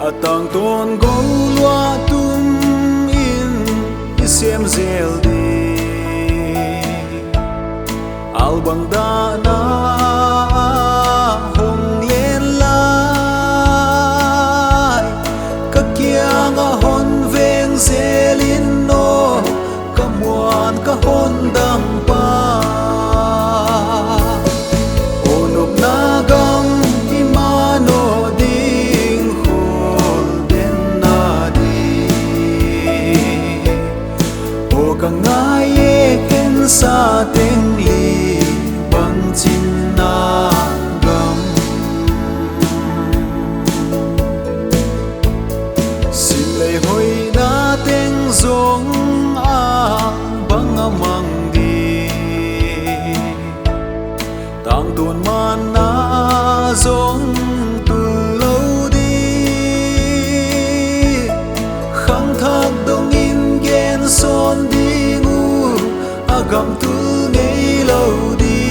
atang ton go lua tum in isem zel di albang da na hong len lai ka kiang a hon veng zelin no ka muan ka hon dang pa onop na gam imano ding hol den na di o ka ngai ken sa teng li bang chin na gam sim lei hoi na teng zong a bang amang di tang ton man na zong tu lo di khang thak dong in gen son di ngu agam tu ngei lo di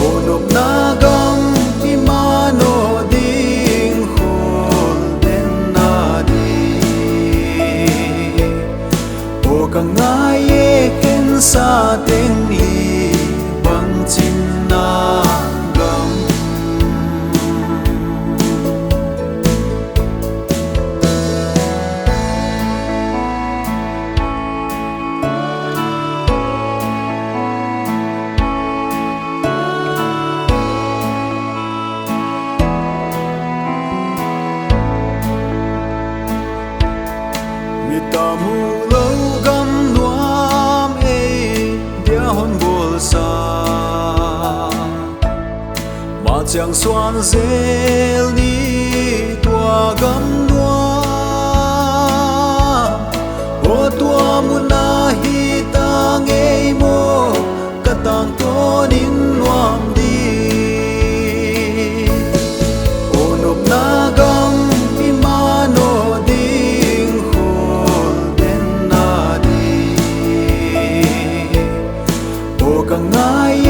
onop na gam imano ding hol den na di o ka ngai ken sa teng li bang chin na gam mi ta mu lo gam nuam e dia hon bol sa ma chang suan zel ni tua gam nuam o tua mu na hi ta ngei mo ka tang ton in nuam di onop na gam imano ding hol den na di o ka ngai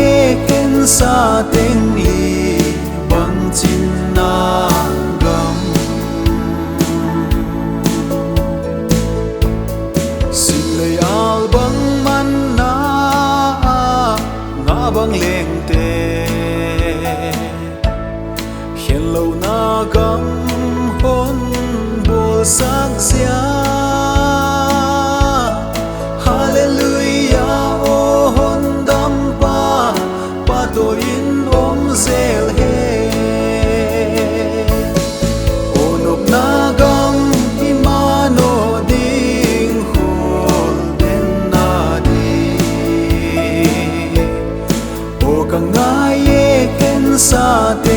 ken sa teng li bang chin na gam sim lei al bang man na nga bang leng te hiền lâu na gam hon bol sak sia hallelujah o hon dam pa pa to in om zel he onop na gam imano ding hol den na di o ka ngai ken sa te